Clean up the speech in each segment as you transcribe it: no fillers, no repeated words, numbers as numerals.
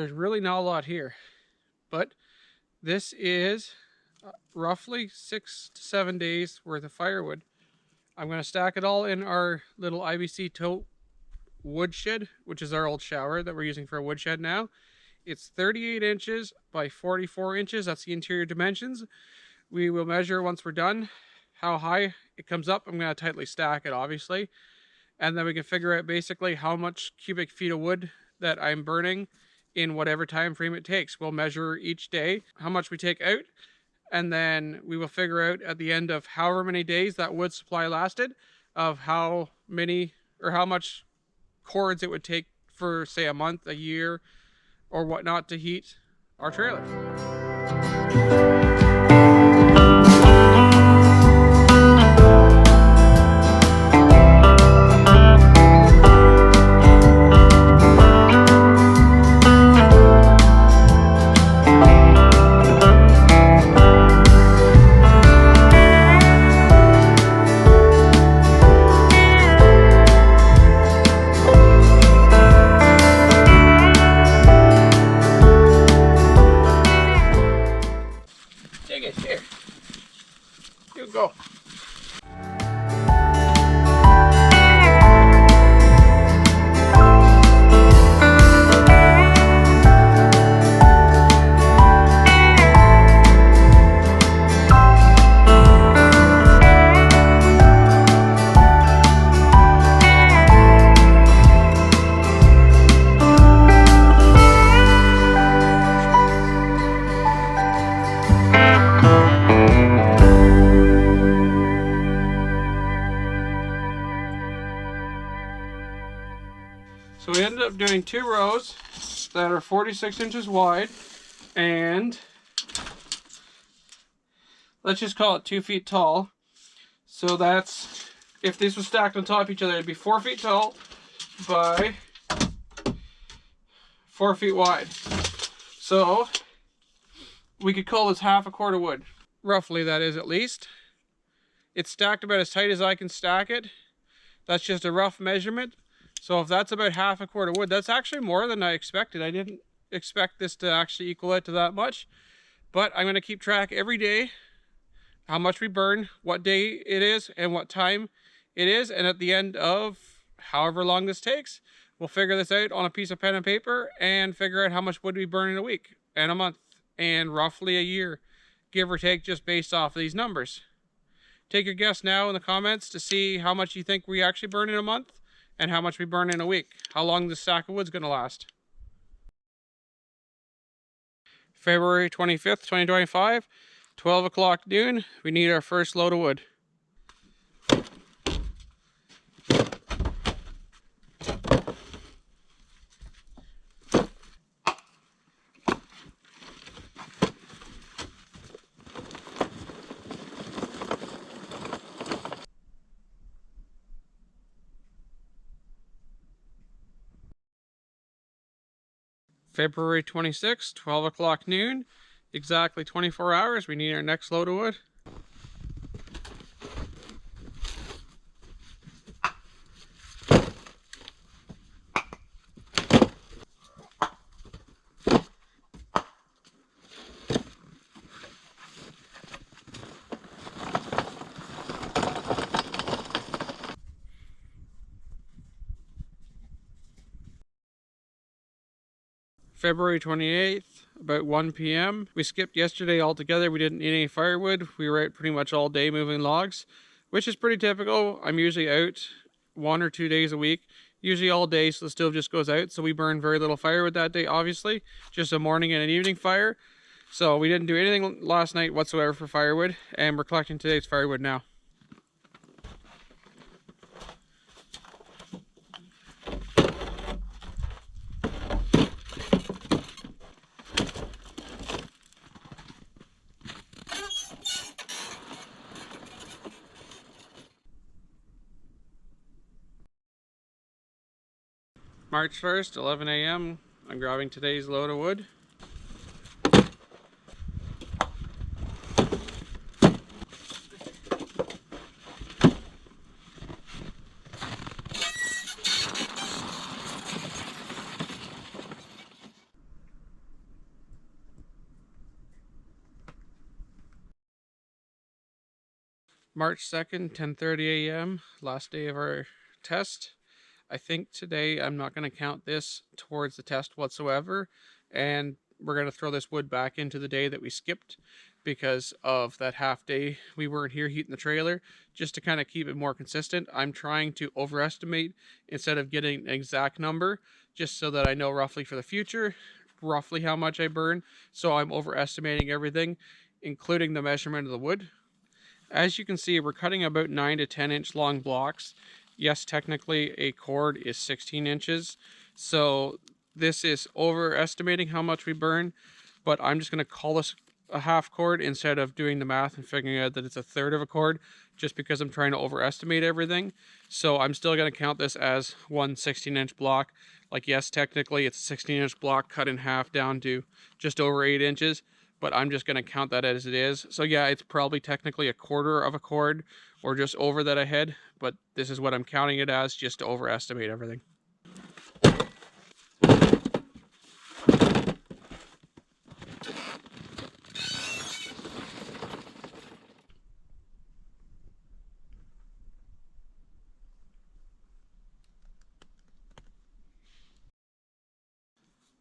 there's really not a lot here, but this is roughly 6 to 7 days worth of firewood. I'm going to stack it all in our little IBC tote woodshed, which is our old shower that we're using for a woodshed now. It's 38 inches by 44 inches. That's the interior dimensions. We will measure once we're done how high it comes up. I'm going to tightly stack it, obviously. And then we can figure out basically how much cubic feet of wood that I'm burning in whatever time frame it takes. We'll measure each day how much we take out, and then we will figure out at the end of however many days that wood supply lasted of how many or how much cords it would take for, say, a month, a year, or whatnot to heat our trailer. Here, you go. So we ended up doing 2 rows that are 46 inches wide, and let's just call it 2 feet tall. So that's, if these were stacked on top of each other, it'd be 4 feet tall by 4 feet wide. So we could call this half a cord of wood. Roughly, that is, at least. It's stacked about as tight as I can stack it. That's just a rough measurement. So if that's about half a cord of wood, that's actually more than I expected. I didn't expect this to actually equal out to that much. But I'm going to keep track every day how much we burn, what day it is, and what time it is. And at the end of however long this takes, we'll figure this out on a piece of pen and paper and figure out how much wood we burn in a week and a month and roughly a year, give or take, just based off of these numbers. Take your guess now in the comments to see how much you think we actually burn in a month and how much we burn in a week. How long this sack of wood's going to last. February 25th, 2025, 12 o'clock noon. We need our first load of wood. February 26th, 12 o'clock noon, exactly 24 hours, we need our next load of wood. February 28th, about 1 p.m. We skipped yesterday altogether. We didn't need any firewood. We were out pretty much all day moving logs, which is pretty typical. I'm usually out 1 or 2 days a week, usually all day, so the stove just goes out. So we burn very little firewood that day, obviously, just a morning and an evening fire. So we didn't do anything last night whatsoever for firewood, and we're collecting today's firewood now. March 1st, 11 a.m. I'm grabbing today's load of wood. March 2nd, 10:30 a.m., last day of our test. I think today I'm not going to count this towards the test whatsoever, and we're going to throw this wood back into the day that we skipped because of that half day we weren't here heating the trailer, just to kind of keep it more consistent. I'm trying to overestimate instead of getting an exact number, just so that I know roughly for the future, roughly how much I burn. So I'm overestimating everything, including the measurement of the wood. As you can see, we're cutting about 9 to 10 inch long blocks. Yes, technically a cord is 16 inches. So this is overestimating how much we burn, but I'm just going to call this a half cord instead of doing the math and figuring out that it's a third of a cord, just because I'm trying to overestimate everything. So I'm still going to count this as one 16-inch block. Like, yes, technically it's a 16-inch block cut in half down to just over 8 inches, but I'm just going to count that as it is. So yeah, it's probably technically a quarter of a cord or just over that ahead, but this is what I'm counting it as, just to overestimate everything.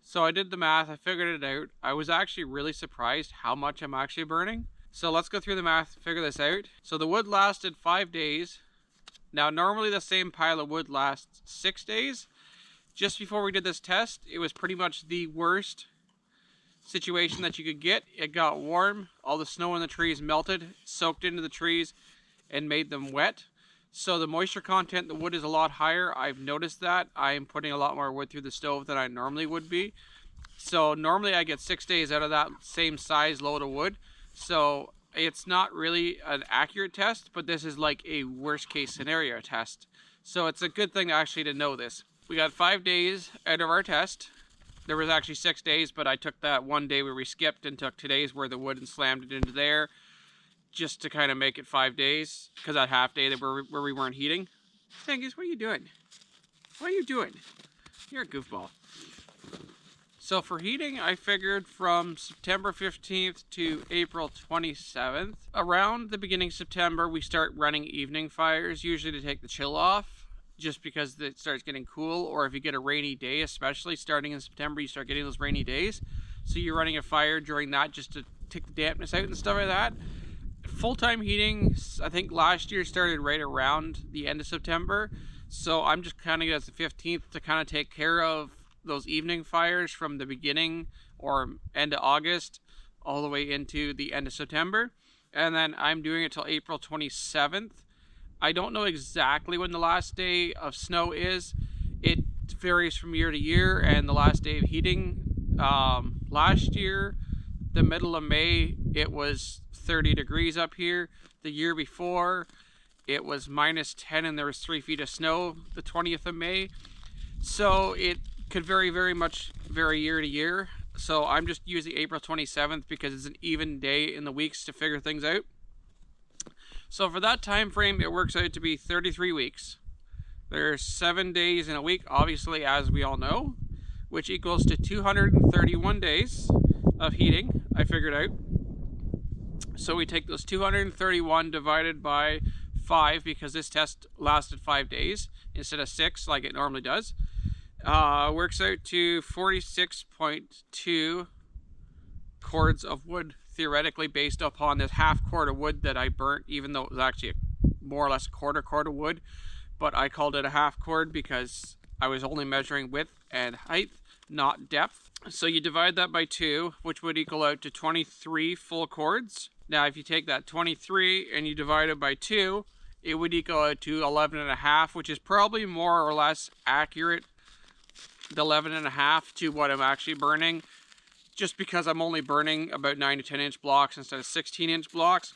So I did the math, I figured it out. I was actually really surprised how much I'm actually burning. So let's go through the math, figure this out. So the wood lasted 5 days. Now normally the same pile of wood lasts 6 days. Just before we did this test, it was pretty much the worst situation that you could get. It got warm, all the snow in the trees melted, soaked into the trees and made them wet. So the moisture content in the wood is a lot higher. I've noticed that. I am putting a lot more wood through the stove than I normally would be. So normally I get 6 days out of that same size load of wood. So it's not really an accurate test, but this is like a worst case scenario test. So it's a good thing actually to know this. We got 5 days out of our test. There was actually 6 days, but I took that one day where we skipped and took today's where the wood and slammed it into there, just to kind of make it 5 days, because that half day that where we weren't heating. Stengus, what are you doing? What are you doing? You're a goofball. So for heating, I figured from September 15th to April 27th. Around the beginning of September, we start running evening fires, usually to take the chill off, just because it starts getting cool, or if you get a rainy day, especially starting in September, you start getting those rainy days. So you're running a fire during that just to take the dampness out and stuff like that. Full-time heating, I think last year started right around the end of September, so I'm just counting it as the 15th to kind of take care of those evening fires from the beginning or end of August all the way into the end of September. And then I'm doing it till April 27th. I don't know exactly when the last day of snow is. It varies from year to year, and the last day of heating, last year, the middle of May, it was 30 degrees up here. The year before, it was -10 and there was 3 feet of snow the 20th of May. So it could very much vary year to year. So I'm just using April 27th because it's an even day in the weeks to figure things out. So for that time frame, it works out to be 33 weeks. There's 7 days in a week, obviously, as we all know, which equals to 231 days of heating, I figured out. So we take those 231 divided by 5, because this test lasted 5 days instead of 6 like it normally does. Works out to 46.2 cords of wood, theoretically, based upon this half cord of wood that I burnt, even though it was actually more or less a quarter cord of wood. But I called it a half cord because I was only measuring width and height, not depth. So you divide that by 2, which would equal out to 23 full cords. Now if you take that 23 and you divide it by 2, it would equal out to 11.5, which is probably more or less accurate, the 11.5 to what I'm actually burning, just because I'm only burning about 9 to 10 inch blocks instead of 16-inch blocks.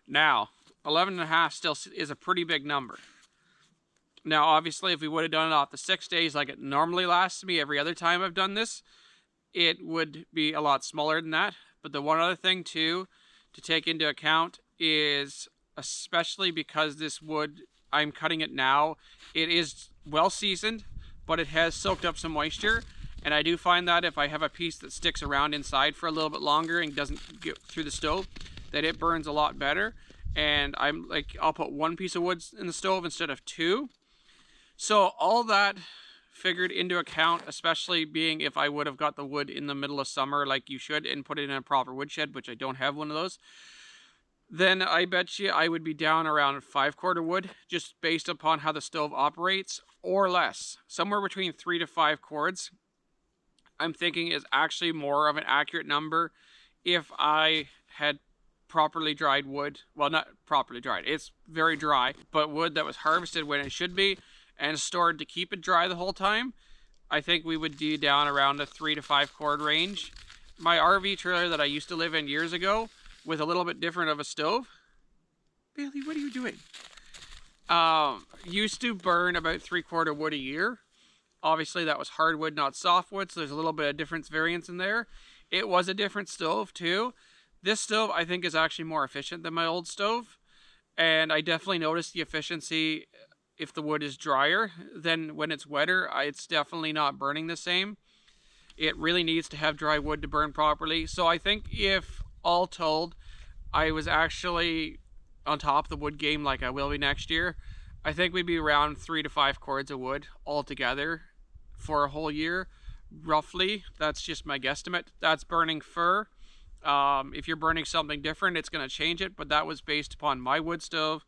Now 11.5 still is a pretty big number. Now obviously if we would have done it off the 6 days like it normally lasts me every other time I've done this, it would be a lot smaller than that. But the one other thing too to take into account is, especially because this wood, I'm cutting it now, it is well seasoned, but it has soaked up some moisture. And I do find that if I have a piece that sticks around inside for a little bit longer and doesn't get through the stove, that it burns a lot better. And I'm like, I'll put one piece of wood in the stove instead of two. So all that figured into account, especially being if I would have got the wood in the middle of summer like you should and put it in a proper woodshed, which I don't have one of those, then I bet you I would be down around 5 cord of wood, just based upon how the stove operates, or less. Somewhere between 3 to 5 cords, I'm thinking is actually more of an accurate number if I had properly dried wood. Well, not properly dried, it's very dry, but wood that was harvested when it should be and stored to keep it dry the whole time. I think we would be down around the 3 to 5 cord range. My RV trailer that I used to live in years ago, with a little bit different of a stove. Bailey, what are you doing? Used to burn about 3/4 wood a year. Obviously that was hardwood, not softwood, so there's a little bit of difference variance in there. It was a different stove too. This stove I think is actually more efficient than my old stove, and I definitely noticed the efficiency if the wood is drier than when it's wetter. It's definitely not burning the same. It really needs to have dry wood to burn properly. So I think if all told, I was actually on top of the wood game like I will be next year, I think we'd be around 3 to 5 cords of wood altogether for a whole year, roughly. That's just my guesstimate. That's burning fir. If you're burning something different, it's going to change it, but that was based upon my wood stove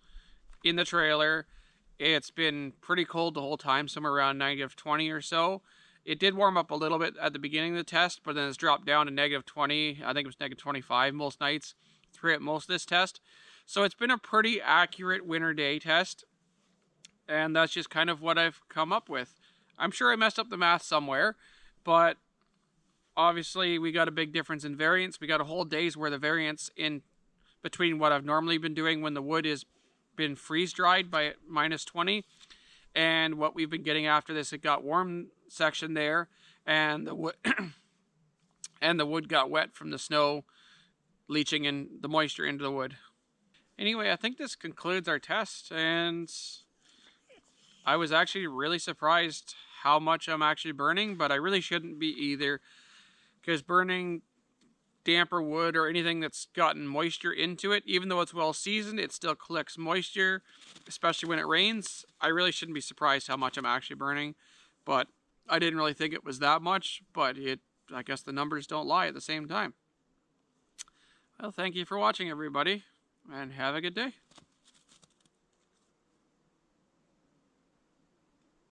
in the trailer. It's been pretty cold the whole time, somewhere around -20 or so. It did warm up a little bit at the beginning of the test, but then it's dropped down to -20. I think it was -25 most nights throughout most of this test. So it's been a pretty accurate winter day test, and that's just kind of what I've come up with. I'm sure I messed up the math somewhere, but obviously we got a big difference in variance. We got a whole day's worth of variance in between what I've normally been doing when the wood has been freeze dried by -20 and what we've been getting after this. It got warm section there, and the wood and the wood got wet from the snow leaching in the moisture into the wood. Anyway, I think this concludes our test, and I was actually really surprised how much I'm actually burning, but I really shouldn't be either, because burning damper wood or anything that's gotten moisture into it, even though it's well seasoned, it still collects moisture, especially when it rains. I really shouldn't be surprised how much I'm actually burning, but I didn't really think it was that much, but I guess the numbers don't lie at the same time. Well, thank you for watching, everybody, and have a good day.